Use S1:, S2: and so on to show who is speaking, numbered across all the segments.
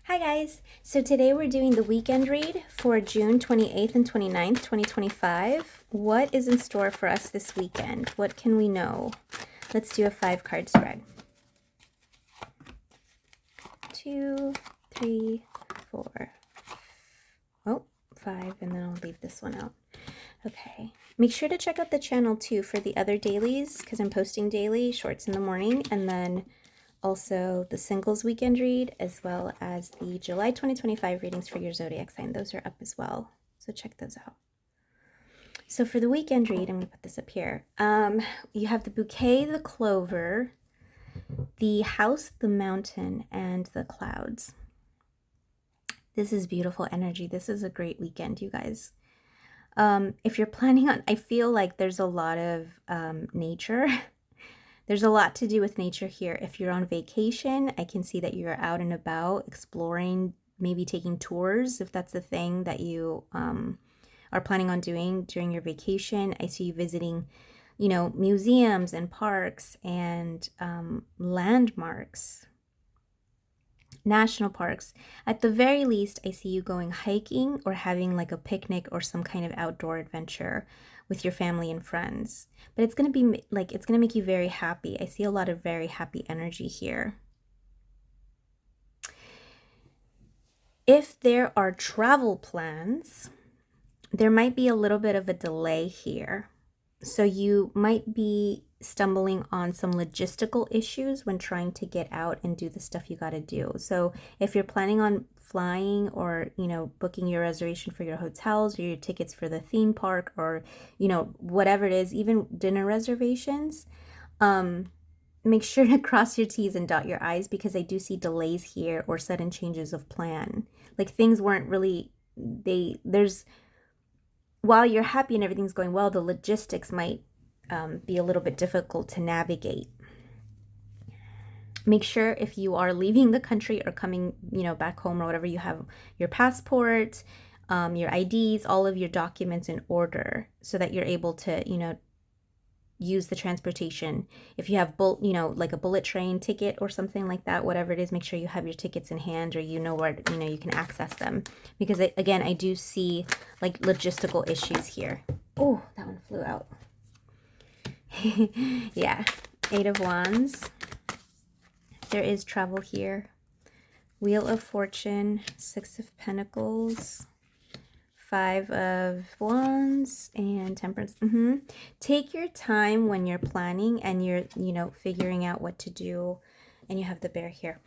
S1: Hi guys! So today we're doing the weekend read for June 28th and 29th, 2025. What is in store for us this weekend? What can we know? Let's do a 5-card spread. 2, 3, 4. Oh, 5, and then I'll leave this one out. Okay. Make sure to check out the channel too for the other dailies because I'm posting daily shorts in the morning, and then also the singles weekend read, as well as the July 2025 readings for your zodiac sign. Those are up as well, so check those out. So for the weekend read, I'm going to put this up here. You have the bouquet, the clover, the house, the mountain, and the clouds. This is beautiful energy. This is a great weekend, you guys. If you're planning on, I feel like there's a lot of nature. There's a lot to do with nature here. If you're on vacation, I can see that you're out and about exploring, maybe taking tours, if that's the thing that you are planning on doing during your vacation. I see you visiting, museums and parks and landmarks, national parks. At the very least, I see you going hiking or having like a picnic or some kind of outdoor adventure with your family and friends. But it's going to be like, it's going to make you very happy. I see a lot of very happy energy here. If there are travel plans, there might be a little bit of a delay here. So you might be stumbling on some logistical issues when trying to get out and do the stuff you got to do. So if you're planning on flying or, booking your reservation for your hotels or your tickets for the theme park or, whatever it is, even dinner reservations, make sure to cross your T's and dot your I's, because I do see delays here or sudden changes of plan. Like things weren't really, while you're happy and everything's going well, the logistics might be a little bit difficult to navigate. Make sure if you are leaving the country or coming, back home or whatever, you have your passport, your IDs, all of your documents in order so that you're able to, use the transportation. If you have like a bullet train ticket or something like that, whatever it is, make sure you have your tickets in hand or where you can access them, because again, I do see like logistical issues here. Oh, that one flew out. Yeah, 8 of Wands. There is travel here. Wheel of Fortune, 6 of Pentacles, 5 of Wands, and Temperance. Take your time when you're planning and you're, figuring out what to do. And you have the bear here.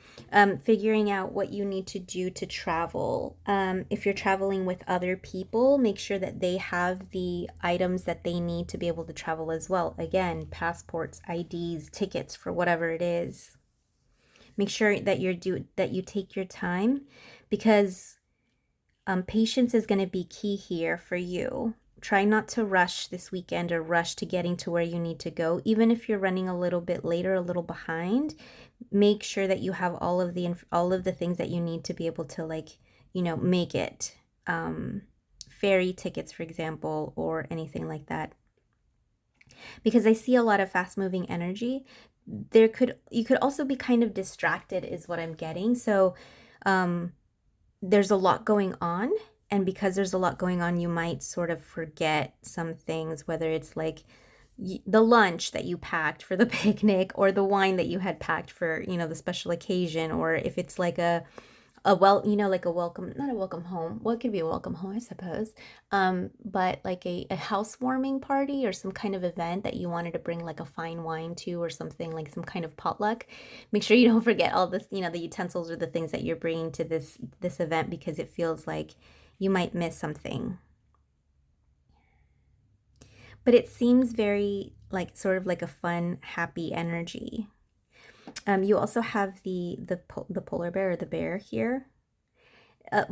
S1: Figuring out what you need to do to travel. If you're traveling with other people, make sure that they have the items that they need to be able to travel as well. Again, passports, IDs, tickets for whatever it is. Make sure that you take your time, because patience is going to be key here for you. Try not to rush this weekend or rush to getting to where you need to go. Even if you're running a little bit late or a little behind, make sure that you have all of the things that you need to be able to make it. Ferry tickets, for example, or anything like that. Because I see a lot of fast-moving energy. You could also be kind of distracted is what I'm getting. So there's a lot going on, and because there's a lot going on, you might sort of forget some things, whether it's like the lunch that you packed for the picnic or the wine that you had packed for, the special occasion, or if it's like like a welcome, not a welcome home. Well, it could be a welcome home, I suppose. But like a housewarming party or some kind of event that you wanted to bring like a fine wine to, or something like some kind of potluck. Make sure you don't forget all this, the utensils or the things that you're bringing to this event, because it feels like you might miss something. But it seems very like sort of like a fun, happy energy. You also have the polar bear or the bear here.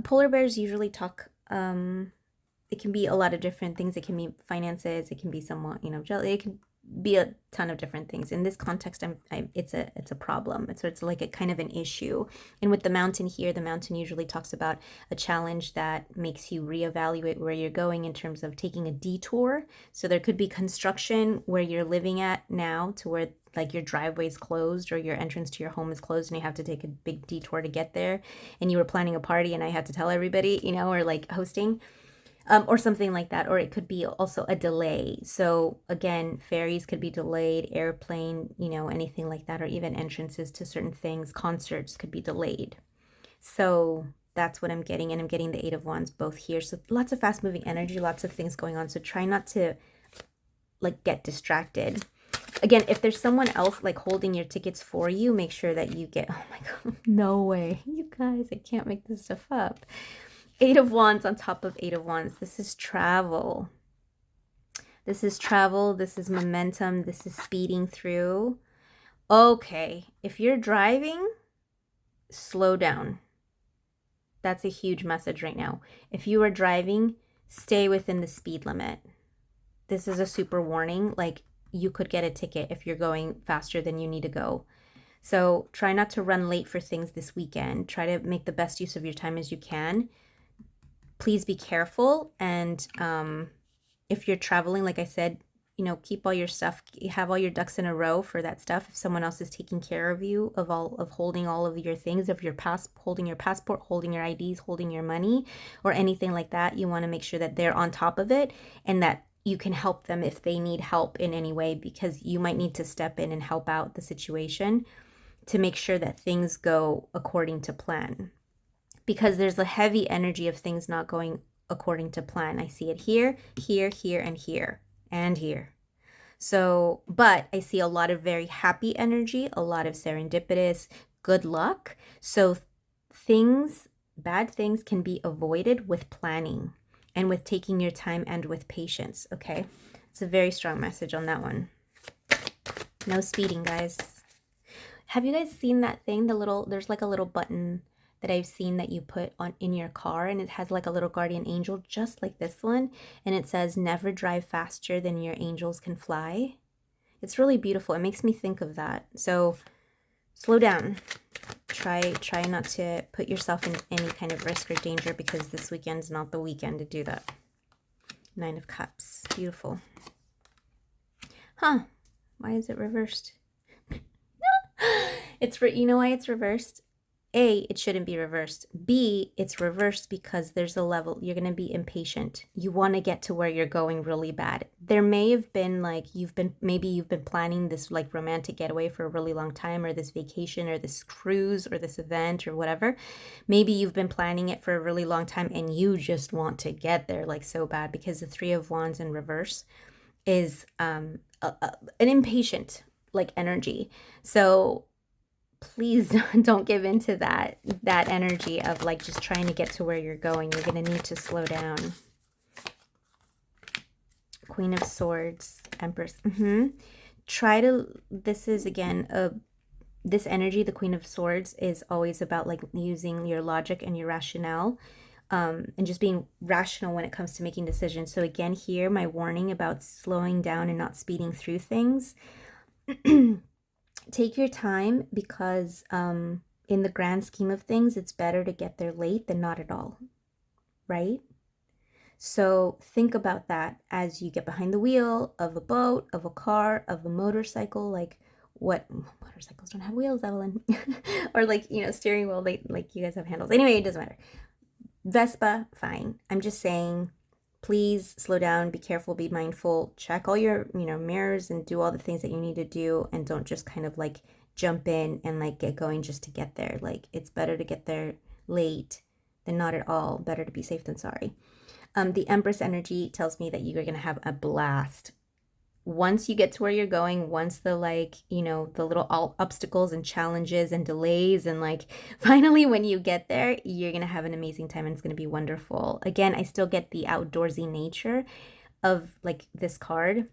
S1: Polar bears usually talk, it can be a lot of different things. It can be finances, it can be somewhat, jelly, it can be a ton of different things. In this context, it's a problem. It's like a kind of an issue. And with the mountain here, the mountain usually talks about a challenge that makes you reevaluate where you're going in terms of taking a detour. So there could be construction where you're living at now, to where like your driveway is closed or your entrance to your home is closed and you have to take a big detour to get there. And you were planning a party and I had to tell everybody, you know, or like hosting. Or something like that. Or it could be also a delay. So again, ferries could be delayed, airplane, you know, anything like that, or even entrances to certain things, concerts could be delayed. So that's what I'm getting. And I'm getting the 8 of Wands both here. So lots of fast moving energy, lots of things going on. So try not to like get distracted. Again, if there's someone else like holding your tickets for you, make sure that you get, oh my God, no way. You guys, I can't make this stuff up. 8 of Wands on top of 8 of Wands. This is travel. This is travel. This is momentum. This is speeding through. Okay, if you're driving, slow down. That's a huge message right now. If you are driving, stay within the speed limit. This is a super warning. Like, you could get a ticket if you're going faster than you need to go. So try not to run late for things this weekend. Try to make the best use of your time as you can. Please be careful. And if you're traveling, like I said, you know, keep all your stuff, have all your ducks in a row for that stuff. If someone else is taking care of you, of holding all of your things, of your holding your passport, holding your IDs, holding your money, or anything like that, you want to make sure that they're on top of it and that you can help them if they need help in any way, because you might need to step in and help out the situation to make sure that things go according to plan. Because there's a heavy energy of things not going according to plan. I see it here, here, here, and here, and here. So, but I see a lot of very happy energy, a lot of serendipitous, good luck. So things, bad things can be avoided with planning and with taking your time and with patience, okay? It's a very strong message on that one. No speeding, guys. Have you guys seen that thing? There's like a little button that I've seen that you put on in your car, and it has like a little guardian angel just like this one, and it says never drive faster than your angels can fly. It's really beautiful. It makes me think of that. So slow down. Try not to put yourself in any kind of risk or danger, because this weekend's not the weekend to do that. 9 of Cups. Beautiful. Huh. Why is it reversed? You know why it's reversed? A, it shouldn't be reversed. B, it's reversed because there's a level, you're going to be impatient. You want to get to where you're going really bad. There may have been like, maybe you've been planning this like romantic getaway for a really long time, or this vacation, or this cruise, or this event, or whatever. Maybe you've been planning it for a really long time and you just want to get there like so bad, because the 3 of Wands in reverse is an impatient like energy. So please don't give into that energy of like just trying to get to where you're going. You're going to need to slow down. Queen of Swords, Empress. This is again, this energy, the Queen of Swords, is always about like using your logic and your rationale, and just being rational when it comes to making decisions. So again, here, my warning about slowing down and not speeding through things. Take your time, because in the grand scheme of things, it's better to get there late than not at all, right? So think about that as you get behind the wheel of a boat, of a car, of a motorcycle. Like, what motorcycles don't have wheels, Evelyn? Or like, you know, steering wheel, like you guys have handles. Anyway, it doesn't matter. Vespa, fine. I'm just saying, please slow down, be careful, be mindful, check all your, you know, mirrors, and do all the things that you need to do, and don't just kind of like jump in and like get going just to get there. Like, it's better to get there late than not at all. Better to be safe than sorry. The Empress energy tells me that you're going to have a blast. Once you get to where you're going, once the like, you know, the little obstacles and challenges and delays, and like finally when you get there, you're going to have an amazing time and it's going to be wonderful. Again, I still get the outdoorsy nature of like this card.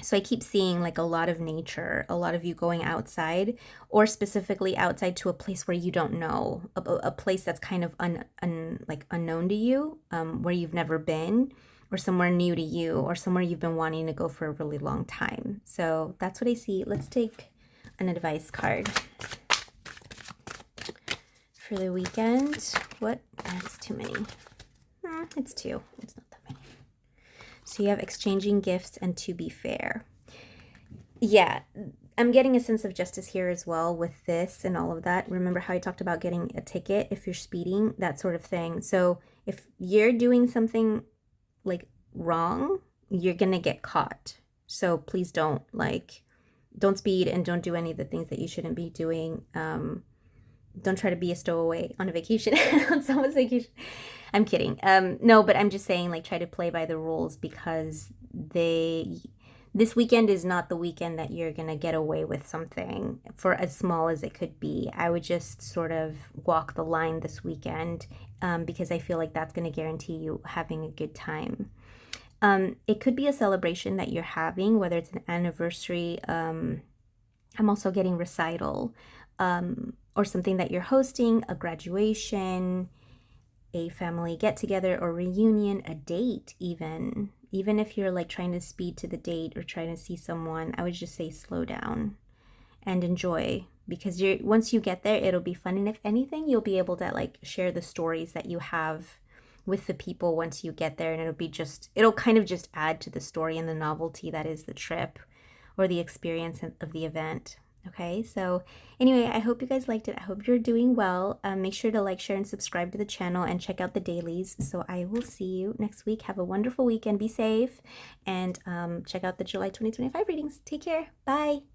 S1: So I keep seeing like a lot of nature, a lot of you going outside, or specifically outside to a place where you don't know, a place that's kind of like unknown to you, where you've never been, or somewhere new to you, or somewhere you've been wanting to go for a really long time. So that's what I see. Let's take an advice card for the weekend. What? That's too many. It's two. It's not that many. So you have exchanging gifts and to be fair. Yeah, I'm getting a sense of justice here as well with this and all of that. Remember how I talked about getting a ticket if you're speeding, that sort of thing. So if you're doing something like wrong, you're gonna get caught. So please don't speed and don't do any of the things that you shouldn't be doing. Don't try to be a stowaway on a vacation, on someone's vacation. I'm kidding. No, but I'm just saying, like, try to play by the rules, because this weekend is not the weekend that you're going to get away with something for as small as it could be. I would just sort of walk the line this weekend, because I feel like that's going to guarantee you having a good time. It could be a celebration that you're having, whether it's an anniversary. I'm also getting recital, or something that you're hosting, a graduation, a family get-together or reunion, a date even. Even if you're like trying to speed to the date or trying to see someone, I would just say slow down and enjoy, because once you get there, it'll be fun. And if anything, you'll be able to like share the stories that you have with the people once you get there, and it'll kind of just add to the story and the novelty that is the trip or the experience of the event. Okay, so anyway, I hope you guys liked it. I hope you're doing well. Make sure to like, share, and subscribe to the channel, and check out the dailies. So I will see you next week. Have a wonderful weekend. Be safe, and check out the July 2025 readings. Take care. Bye.